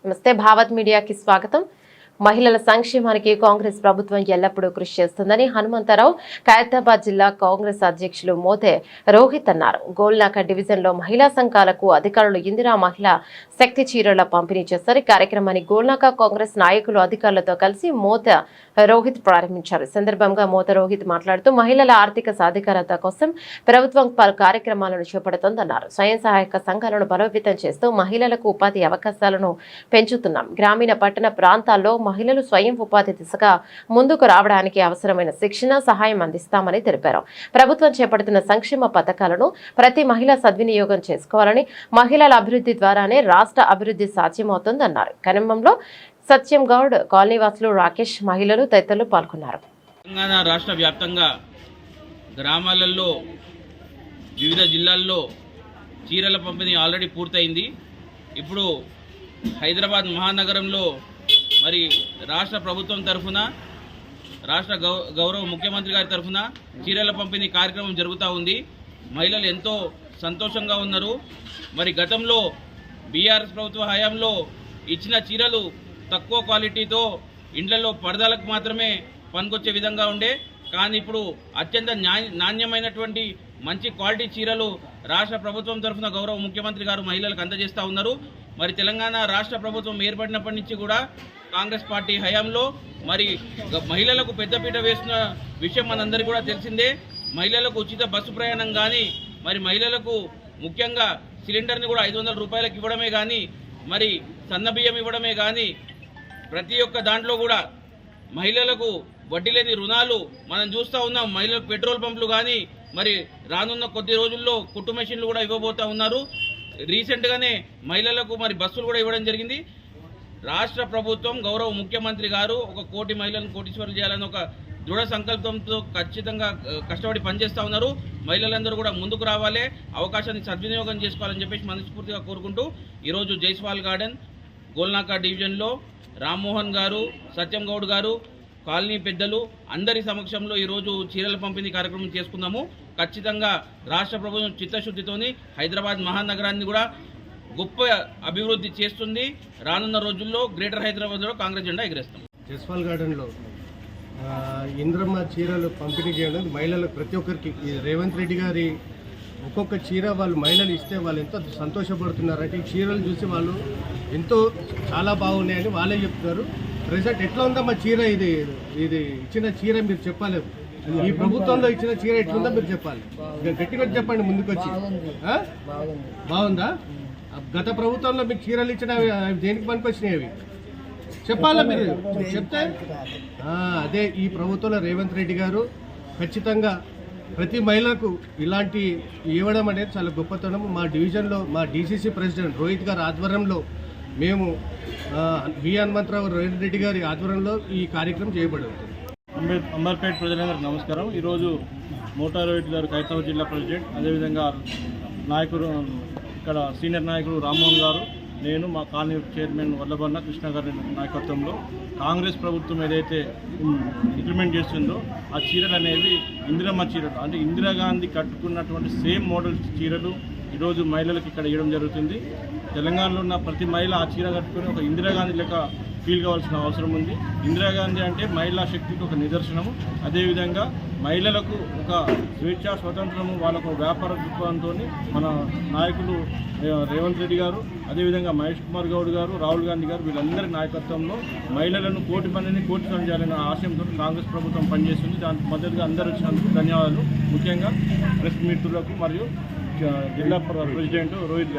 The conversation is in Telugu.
నమస్తే భావత్ మీడియాకి స్వాగతం. మహిళల సంక్షేమానికి కాంగ్రెస్ ప్రభుత్వం ఎల్లప్పుడూ కృషి చేస్తుందని హనుమంతరావు ఖైరతాబాద్ జిల్లా కాంగ్రెస్ అధ్యక్షులు మోతే రోహిత్ అన్నారు. గోల్నాక డివిజన్లో మహిళా సంఘాలకు అధికారులు ఇందిరా మహిళా శక్తి చీరల పంపిణీ చేశారు. ఈ కార్యక్రమాన్ని గోల్నాక కాంగ్రెస్ నాయకులు అధికారులతో కలిసి మోతే రోహిత్ ప్రారంభించారు. ఈ సందర్భంగా మోతే రోహిత్ మాట్లాడుతూ మహిళల ఆర్థిక సాధికారత కోసం ప్రభుత్వం పలు కార్యక్రమాలను చేపడుతోందన్నారు. స్వయం సహాయక సంఘాలను బలోపేతం చేస్తూ మహిళలకు ఉపాధి అవకాశాలను పెంచుతున్నాం. గ్రామీణ పట్టణ ప్రాంతాల్లో మహిళలు స్వయం ఉపాధి దిశగా ముందుకు రావడానికి అవసరమైన శిక్షణ సహాయం అందిస్తామని తెలిపారు. ప్రభుత్వం చేపడుతున్న సంక్షేమ పథకాలను ప్రతి మహిళ సద్వినియోగం చేసుకోవాలని, మహిళల అభివృద్ధి ద్వారానే రాష్ట్ర అభివృద్ధి సాధ్యమవుతుందన్నారు. కార్యక్రమంలో సత్యం గౌడ్, కాలనీవాసులు, రాకేష్, మహిళలు తదితరులు పాల్గొన్నారు. తెలంగాణ రాష్ట్ర వ్యాప్తంగా గ్రామాలలో వివిధ జిల్లాల్లో చీరల పంపిణీ ఆల్రెడీ పూర్తయింది. ఇప్పుడు హైదరాబాద్ మహానగరంలో మరి రాష్ట్ర ప్రభుత్వం తరఫున, రాష్ట్ర గౌరవ ముఖ్యమంత్రి గారి తరఫున చీరల పంపిణీ కార్యక్రమం జరుగుతూ ఉంది. మహిళలు ఎంతో సంతోషంగా ఉన్నారు. మరి గతంలో బీఆర్ఎస్ ప్రభుత్వ హయాంలో ఇచ్చిన చీరలు తక్కువ క్వాలిటీతో ఇండ్లలో పరదాలకు మాత్రమే పనికొచ్చే విధంగా ఉండే, కానీ ఇప్పుడు అత్యంత నాణ్యమైనటువంటి మంచి క్వాలిటీ చీరలు రాష్ట్ర ప్రభుత్వం తరఫున గౌరవ ముఖ్యమంత్రి గారు మహిళలకు అందజేస్తూ ఉన్నారు. మరి తెలంగాణ రాష్ట్ర ప్రభుత్వం ఏర్పడినప్పటి నుంచి కూడా కాంగ్రెస్ పార్టీ హయాంలో మరి మహిళలకు పెద్దపీట వేసిన విషయం మనందరికీ కూడా తెలిసిందే. మహిళలకు ఉచిత బస్సు ప్రయాణం కానీ, మరి మహిళలకు ముఖ్యంగా సిలిండర్ని కూడా 500 రూపాయలకు ఇవ్వడమే కానీ, మరి సన్నబియ్యం ఇవ్వడమే కానీ, ప్రతి ఒక్క దాంట్లో కూడా మహిళలకు వడ్డీ లేని రుణాలు మనం చూస్తూ ఉన్నాం. మహిళలకు పెట్రోల్ పంపులు కానీ, మరి రానున్న కొద్ది రోజుల్లో కుట్టు మెషిన్లు కూడా ఇవ్వబోతూ ఉన్నారు. రీసెంట్గానే మహిళలకు మరి బస్సులు కూడా ఇవ్వడం జరిగింది. రాష్ట్ర ప్రభుత్వం గౌరవ ముఖ్యమంత్రి గారు 1 కోటి మహిళలను కోటీశ్వరులు చేయాలని ఒక దృఢ సంకల్పంతో ఖచ్చితంగా కష్టపడి పనిచేస్తూ ఉన్నారు. మహిళలందరూ కూడా ముందుకు రావాలి, అవకాశాన్ని సద్వినియోగం చేసుకోవాలని చెప్పేసి మనస్ఫూర్తిగా కోరుకుంటూ ఈరోజు జైస్వాల్ గార్డెన్ గోల్నాక డివిజన్లో రామ్మోహన్ గారు, సత్యం గౌడ్ గారు, కాలనీ పెద్దలు అందరి సమక్షంలో ఈరోజు చీరల పంపిణీ కార్యక్రమం చేసుకున్నాము. ఖచ్చితంగా రాష్ట్ర ప్రభుత్వం చిత్తశుద్ధితోని హైదరాబాద్ మహానగరాన్ని కూడా గొప్ప అభివృద్ధి చేస్తుంది. రానున్న రోజుల్లో గ్రేటర్ హైదరాబాద్లో కాంగ్రెస్ జెండా ఎగరేస్తాం. జైస్వాల్ గార్డెన్లో ఇంద్రమ్మ చీరలు పంపిణీ చేయడం మహిళలకు ప్రతి ఒక్కరికి రేవంత్ రెడ్డి గారి ఒక్కొక్క చీర వాళ్ళు మహిళలు ఇస్తే వాళ్ళు ఎంతో సంతోషపడుతున్నారంటే ఈ చీరలు చూసి వాళ్ళు ఎంతో చాలా బాగున్నాయని వాళ్ళే చెప్తున్నారు. ప్రెసెంట్ ఎట్లా ఉందమ్మా చీర? ఇది ఇచ్చిన చీర మీరు చెప్పాలి. ఈ ప్రభుత్వంలో ఇచ్చిన చీర ఎట్లుందో మీరు చెప్పాలి. గట్టిగా చెప్పండి ముందుకు వచ్చి. బాగుందా? గత ప్రభుత్వంలో మీకు చీరలు ఇచ్చిన దేనికి పనికొచ్చినాయి అవి చెప్పాలా? మీరు చెప్తే అదే ఈ ప్రభుత్వంలో రేవంత్ రెడ్డి గారు ఖచ్చితంగా ప్రతి మహిళకు ఇలాంటి ఇవ్వడం అనేది చాలా గొప్పతనం. మా డివిజన్లో మా డీసీసీ ప్రెసిడెంట్ రోహిత్ గారి ఆధ్వర్యంలో మేము వి హనుమంతరావు రేవంత్ రెడ్డి గారి ఆధ్వర్యంలో ఈ కార్యక్రమం చేయబడుతుంది. అంబర్పేట ప్రజలందరికీ నమస్కారం. ఈరోజు మోటా రోహిత్ గారు ఖైరతాబాద్ జిల్లా ప్రెసిడెంట్, అదేవిధంగా నాయకుడు ఇక్కడ సీనియర్ నాయకుడు రామ్మోహన్ గారు, నేను, మా కాలనీ చైర్మన్ వల్లభన్న కృష్ణ గారి నాయకత్వంలో కాంగ్రెస్ ప్రభుత్వం ఏదైతే ఇంప్లిమెంట్ చేస్తుందో ఆ చీరలు అనేవి ఇందిరమ్మ చీరలు, అంటే ఇందిరాగాంధీ కట్టుకున్నటువంటి సేమ్ మోడల్ చీరలు ఈరోజు మహిళలకు ఇక్కడ ఇవ్వడం జరుగుతుంది. తెలంగాణలో ఉన్న ప్రతి మహిళ ఆ చీర కట్టుకుని ఒక ఇందిరాగాంధీ లెక్క ఫీల్ కావాల్సిన అవసరం ఉంది. ఇందిరాగాంధీ అంటే మహిళా శక్తికి ఒక నిదర్శనము. అదేవిధంగా మహిళలకు ఒక స్వేచ్ఛా స్వతంత్రము, వాళ్ళకు వ్యాపార దృక్పథంతో మన నాయకులు రేవంత్ రెడ్డి గారు, అదేవిధంగా మహేష్ కుమార్ గౌడ్ గారు, రాహుల్ గాంధీ గారు, వీళ్ళందరి నాయకత్వంలో మహిళలను కోటి పనిని చేయాలనే ఆశయంతో కాంగ్రెస్ ప్రభుత్వం పనిచేస్తుంది. దానికి మద్దతుగా అందరూ వచ్చినందుకు ధన్యవాదాలు. ముఖ్యంగా ప్రెస్ మిత్రులకు మరియు జిల్లా ప్రెసిడెంట్ రోహిత్ గారు.